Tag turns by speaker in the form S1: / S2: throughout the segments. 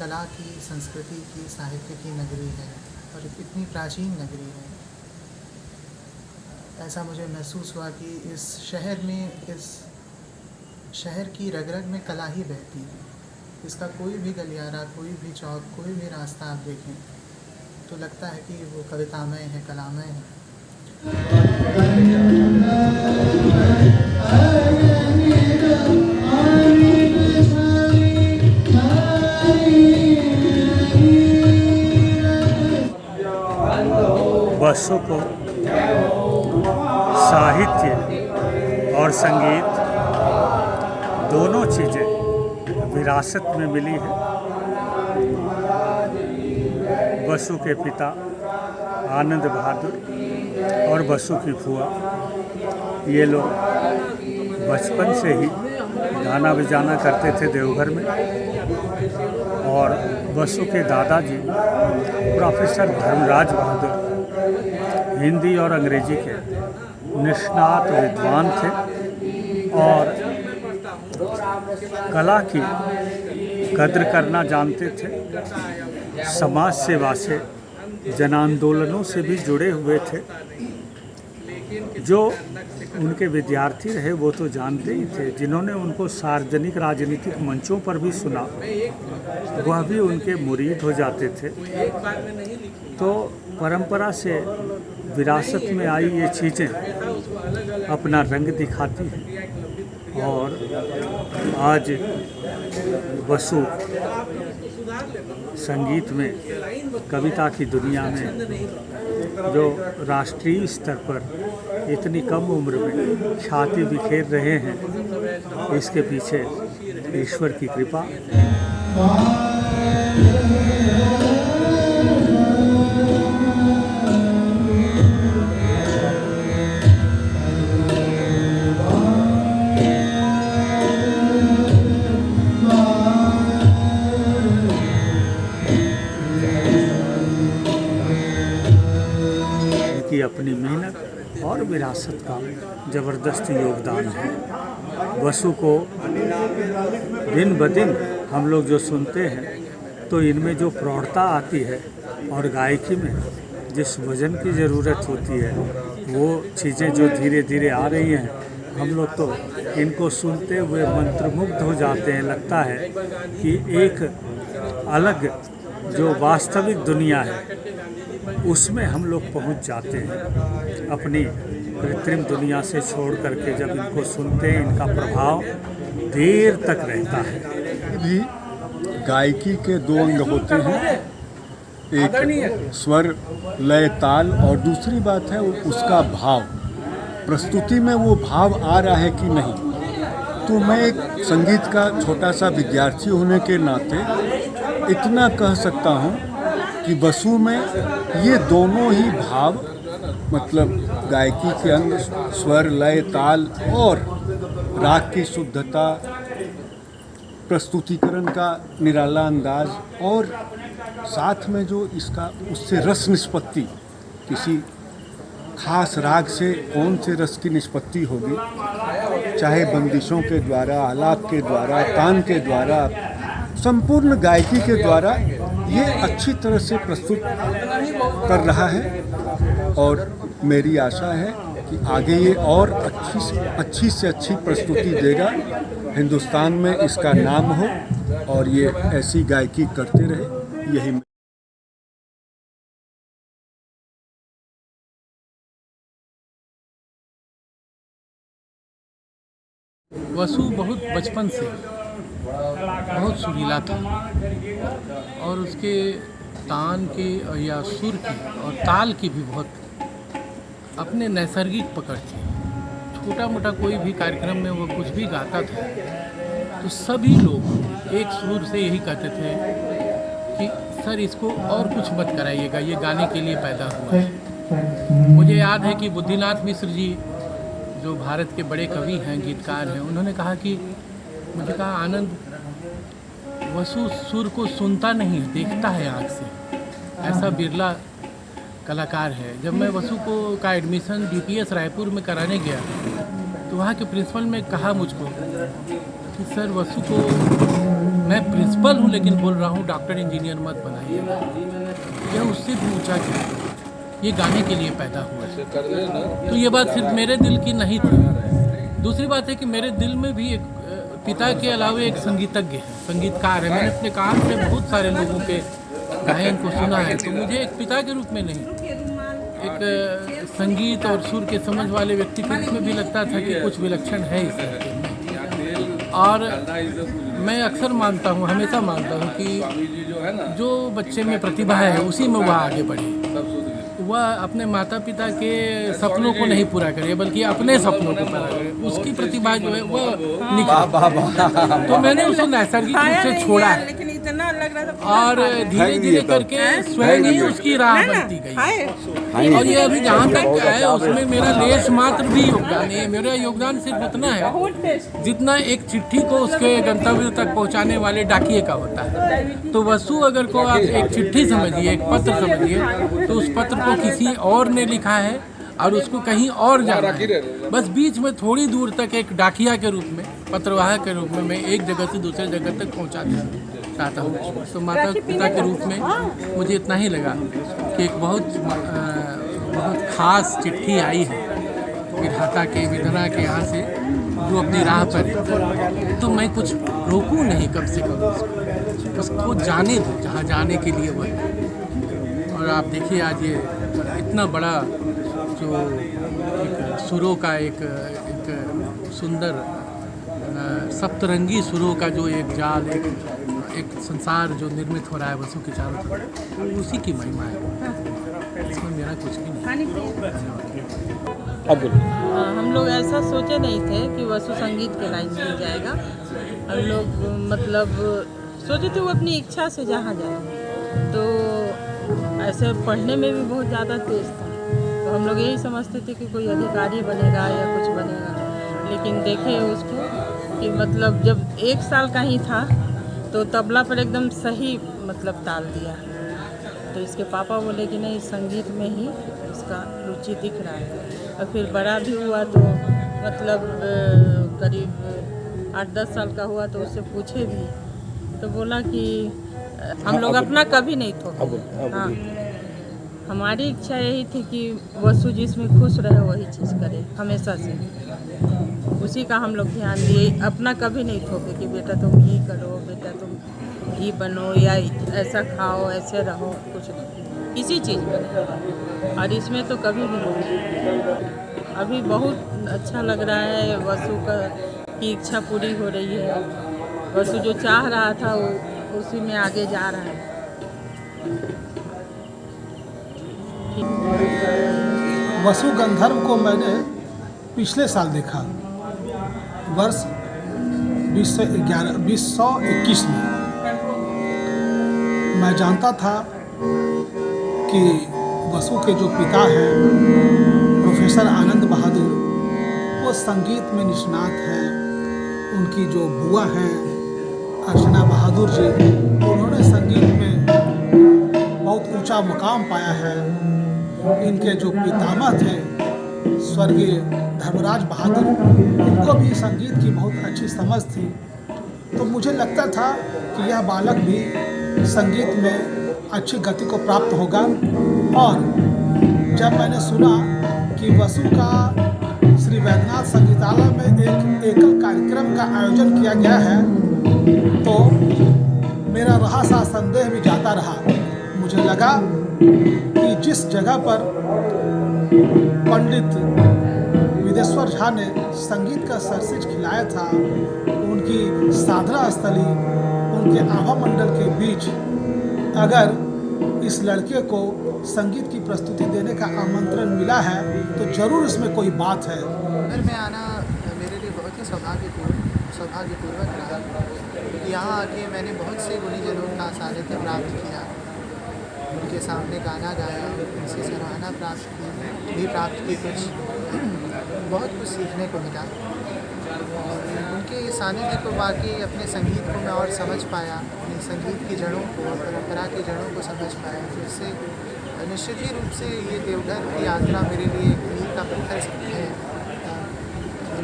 S1: कला की, संस्कृति की, साहित्य की नगरी है और इतनी प्राचीन नगरी है। ऐसा मुझे महसूस हुआ कि इस शहर की रग-रग में कला ही बहती है। इसका कोई भी गलियारा, कोई भी चौक, कोई भी रास्ता आप देखें तो लगता है कि वो कवितामय है, कलामय है।
S2: बसु को साहित्य और संगीत दोनों चीज़ें विरासत में मिली है। बसु के पिता आनंद बहादुर और बसु की फूआ, ये लोग बचपन से ही गाना बजाना करते थे देवघर में। और बसु के दादाजी प्रोफेसर धर्मराज बहादुर हिंदी और अंग्रेजी के निष्णात विद्वान थे और कला की कद्र करना जानते थे। समाज सेवा से, जन आंदोलनों से भी जुड़े हुए थे। जो उनके विद्यार्थी रहे वो तो जानते ही थे, जिन्होंने उनको सार्वजनिक राजनीतिक मंचों पर भी सुना वह भी उनके मुरीद हो जाते थे। तो परंपरा से विरासत में आई ये चीज़ें अपना रंग दिखाती हैं। और आज बसु संगीत में, कविता की दुनिया में जो राष्ट्रीय स्तर पर इतनी कम उम्र में ख्याति बिखेर रहे हैं, इसके पीछे ईश्वर की कृपा। की अपनी मेहनत और विरासत का ज़बरदस्त योगदान है। बसु को दिन ब दिन हम लोग जो सुनते हैं तो इनमें जो प्रौढ़ता आती है और गायकी में जिस वजन की ज़रूरत होती है, वो चीज़ें जो धीरे धीरे आ रही हैं, हम लोग तो इनको सुनते हुए मंत्रमुग्ध हो जाते हैं। लगता है कि एक अलग जो वास्तविक दुनिया है उसमें हम लोग पहुंच जाते हैं। अपनी कृत्रिम दुनिया से छोड़ करके जब इनको सुनते हैं, इनका प्रभाव देर तक रहता है।
S3: भी गायकी के दो अंग होते हैं, एक स्वर, लय, ताल और दूसरी बात है उसका भाव। प्रस्तुति में वो भाव आ रहा है कि नहीं। तो मैं एक संगीत का छोटा सा विद्यार्थी होने के नाते इतना कह सकता हूँ कि बसु में ये दोनों ही भाव, मतलब गायकी के अंग, स्वर, लय, ताल और राग की शुद्धता, प्रस्तुतिकरण का निराला अंदाज और साथ में जो इसका उससे रस निष्पत्ति, किसी खास राग से कौन से रस की निष्पत्ति होगी, चाहे बंदिशों के द्वारा, आलाप के द्वारा, तान के द्वारा, संपूर्ण गायकी के द्वारा ये अच्छी तरह से प्रस्तुत कर रहा है। और मेरी आशा है कि आगे ये और अच्छी से अच्छी प्रस्तुति देगा, हिंदुस्तान में इसका नाम हो और ये ऐसी गायकी करते रहे। यही
S4: बसु बहुत बचपन से बहुत सुरीला था और उसके तान की या सुर की और ताल की भी बहुत अपने नैसर्गिक पकड़ थी। छोटा मोटा कोई भी कार्यक्रम में वो कुछ भी गाता था तो सभी लोग एक सुर से यही कहते थे कि सर इसको और कुछ मत कराइएगा, ये गाने के लिए पैदा हुआ है। मुझे याद है कि बुद्धिनाथ मिश्र जी जो भारत के बड़े कवि हैं, गीतकार हैं, उन्होंने कहा कि मुझे कहा आनंद, बसु सुर को सुनता नहीं देखता है आँख से, ऐसा बिरला कलाकार है। जब मैं बसु का एडमिशन DPS रायपुर में कराने गया तो वहाँ के प्रिंसिपल ने कहा मुझको कि सर बसु को मैं प्रिंसिपल हूँ लेकिन बोल रहा हूँ डॉक्टर इंजीनियर मत बनाइएगा, यह उससे भी ऊंचा चीज़, ये गाने के लिए पैदा हुआ है। तो ये बात सिर्फ मेरे दिल की नहीं थी। दूसरी बात है कि मेरे दिल में भी एक पिता के अलावे एक संगीतज्ञ है, संगीतकार है। मैंने अपने कान से बहुत सारे लोगों के गायन को सुना है, तो मुझे एक पिता के रूप में नहीं, एक संगीत और सुर के समझ वाले व्यक्ति के रूप में भी लगता था कि कुछ विलक्षण है इस लड़के में। और मैं अक्सर मानता हूँ, हमेशा मानता हूँ कि जो बच्चे में प्रतिभा है उसी में वह आगे बढ़े, वह अपने माता पिता के सपनों को नहीं पूरा करे बल्कि अपने सपनों को पूरा करे, उसकी प्रतिभा जो है वह निकले। तो मैंने उसे नैसर्गिक रूप से छोड़ा,
S5: लेकिन इतना लग रहा था
S4: और धीरे धीरे करके स्वयं ही उसकी राह बनती गई। और ये अभी जहाँ तक है उसमें मेरा लेश मात्र भी योगदान है। मेरा योगदान सिर्फ उतना है जितना एक चिट्ठी को उसके गंतव्य तक पहुँचाने वाले डाकिये का होता है। तो वसु अगर को आप एक चिट्ठी समझिए, एक पत्र समझिए, तो उस पत्र को किसी और ने लिखा है और उसको कहीं और जाना है। बस बीच में थोड़ी दूर तक एक डाकिया के रूप में, पत्रवाहक के रूप में मैं एक जगह से दूसरे जगह तक पहुंचा देना चाहता हूँ। तो माता पिता के रूप में मुझे इतना ही लगा कि एक बहुत ख़ास चिट्ठी आई है विधाता के, विधना के यहाँ से, जो अपनी राह पर है। तो मैं कुछ रोकूं नहीं, कम से कम उसको जाने दूँ जहाँ जाने के लिए वह। और आप देखिए आज ये इतना बड़ा जो एक सुरों का एक सुंदर सप्तरंगी सुरों का जो एक जाल, एक संसार जो निर्मित हो रहा है वसु के चारों तरफ, वो उसी की महिमा है, इसमें मेरा कुछ भी नहीं।
S5: हम लोग ऐसा सोचे नहीं थे कि वसु संगीत के लाइन में जाएगा। हम लोग मतलब सोचे थे वो अपनी इच्छा से जहाँ जाए, तो ऐसे पढ़ने में भी बहुत ज़्यादा तेज था। तो हम लोग यही समझते थे कि कोई अधिकारी बनेगा या कुछ बनेगा, लेकिन देखे उसको कि मतलब जब 1 साल का ही था तो तबला पर एकदम सही मतलब ताल दिया। तो इसके पापा बोले कि नहीं, संगीत में ही उसका रुचि दिख रहा है। और फिर बड़ा भी हुआ तो मतलब करीब 8-10 साल का हुआ तो उससे पूछे भी, तो बोला कि हम लोग अपना कभी नहीं थोपे। हाँ, हमारी इच्छा यही थी कि वसु जिसमें खुश रहे वही चीज़ करे हमेशा से, उसी का हम लोग ध्यान दिए। अपना कभी नहीं थोपे कि बेटा तुम ये करो, बेटा तुम ये बनो, या ऐसा खाओ, ऐसे रहो, कुछ नहीं, इसी चीज़ बने। और इसमें तो कभी भी नहीं। अभी बहुत अच्छा लग रहा है, वसु की इच्छा पूरी हो रही है। वसु जो चाह रहा था वो उसी में आगे जा रहा है।
S6: वसु गंधर्व को मैंने पिछले साल देखा, वर्ष 2021 में। मैं जानता था कि वसु के जो पिता हैं प्रोफेसर आनंद बहादुर, वो संगीत में निष्णात हैं। उनकी जो बुआ हैं अर्चना बहादुर जी, उन्होंने संगीत में बहुत ऊंचा मुकाम पाया है। इनके जो पितामह थे स्वर्गीय धर्मराज बहादुर, उनको भी संगीत की बहुत अच्छी समझ थी। तो मुझे लगता था कि यह बालक भी संगीत में अच्छी गति को प्राप्त होगा। और जब मैंने सुना कि वसु का श्री वैद्यनाथ संगीतालय में एक एकल कार्यक्रम का आयोजन किया गया है, तो मेरा रहा सा संदेह भी जाता रहा। मुझे लगा कि जिस जगह पर पंडित विदेश्वर झा ने संगीत का सरसिज खिलाया था, उनकी साधना स्थली, उनके आभा मंडल के बीच अगर इस लड़के को संगीत की प्रस्तुति देने का आमंत्रण मिला है तो जरूर इसमें कोई बात है।
S1: घर में आना मेरे लिए बहुत ही सौभाग्यपूर्वक रहा। यहाँ आके मैंने बहुत से गुणीजनों का सानिध्य प्राप्त किया, उनके सामने गाना गाया, उनसे सराहना प्राप्त की, कुछ बहुत कुछ सीखने को मिला। और उनके सानिध्य को बाकी अपने संगीत को मैं और समझ पाया, अपने संगीत की जड़ों को, परंपरा की जड़ों को समझ पाया। तो इससे निश्चित ही रूप से ये देवघर की यात्रा मेरे लिए एक मील का पत्थर है।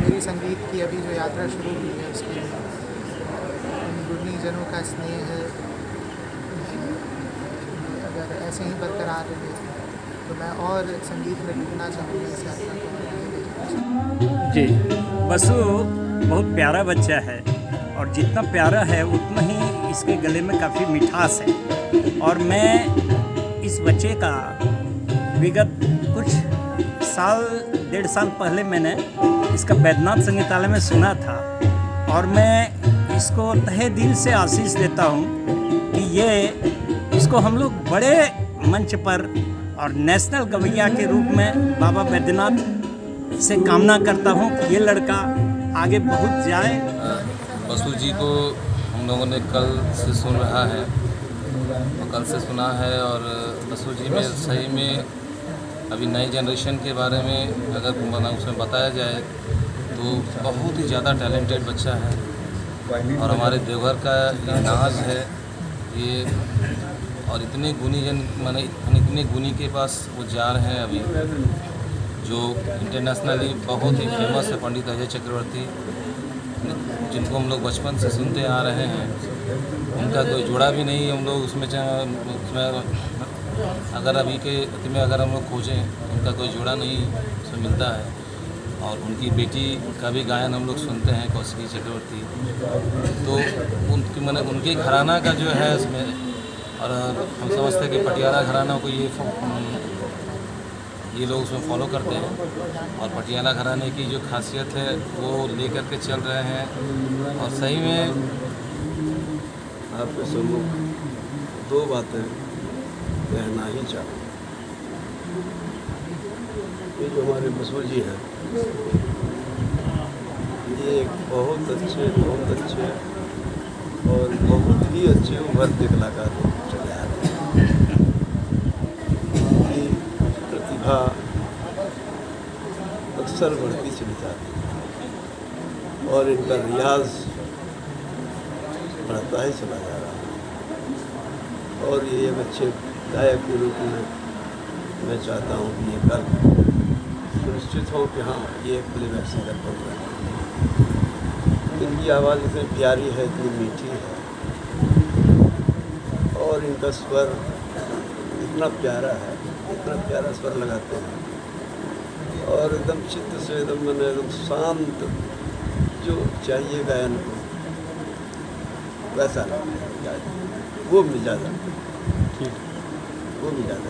S1: मेरी संगीत की अभी जो यात्रा शुरू हुई है उसके गुणीजनों का स्नेह अगर ऐसे ही बरकरार रहे तो मैं और संगीत में डूबना चाहूँगा इस यात्रा को।
S7: जी, वसु बहुत प्यारा बच्चा है और जितना प्यारा है उतना ही इसके गले में काफ़ी मिठास है। और मैं इस बच्चे का विगत कुछ साल 1.5 साल पहले मैंने इसका बैद्यनाथ संगीतालय में सुना था और मैं इसको तहे दिल से आशीष देता हूँ कि ये इसको हम लोग बड़े मंच पर और नेशनल गवैया के रूप में बाबा बैद्यनाथ से कामना करता हूँ कि ये लड़का आगे बहुत जाए।
S8: वसु जी को हम लोगों ने कल से सुन रहा है और कल से सुना है और वसु जी में सही में अभी नई जनरेशन के बारे में अगर उसमें बताया जाए तो बहुत ही ज़्यादा टैलेंटेड बच्चा है और हमारे देवघर का ये नाज है ये। और इतने गुणीजन माने इतने गुणी के पास वो जा रहे हैं अभी जो इंटरनेशनली बहुत ही फेमस है, पंडित अजय चक्रवर्ती, जिनको हम लोग बचपन से सुनते आ रहे हैं। उनका कोई जोड़ा भी नहीं हम लोग उसमें अगर अभी के में अगर हम लोग खोजें उनका कोई जोड़ा नहीं उसमें मिलता है। और उनकी बेटी का भी गायन हम लोग सुनते हैं, कौशिकी चक्रवर्ती, तो उनके घराना का जो है इसमें। और हम समझते हैं कि पटियाला घराना को ये लोग उसमें फॉलो करते हैं और पटियाला घराने की जो खासियत है वो लेकर के चल रहे हैं। और सही में
S9: आपके सम्मुख 2 बातें कहना ही चाहूँ। ये जो हमारे वसु जी हैं ये एक बहुत अच्छे और बहुत ही अच्छे उभरते कलाकार चले आ रहे हैं। ये प्रतिभा अक्सर बढ़ती चली जाती है और इनका रियाज बढ़ता ही चला जा रहा है। और ये एक अच्छे गायक के रूप में मैं चाहता हूँ कि ये कल सुनिश्चित हो कि हाँ ये एक प्लेबैक सिंगर बन रहा है। इनकी आवाज़ इतनी प्यारी है, इतनी मीठी है और इनका स्वर इतना प्यारा है, इतना प्यारा स्वर लगाते हैं और एकदम चित्त से एकदम शांत जो चाहिए गायन को वैसा वो मिजाज ठीक वो मिजाज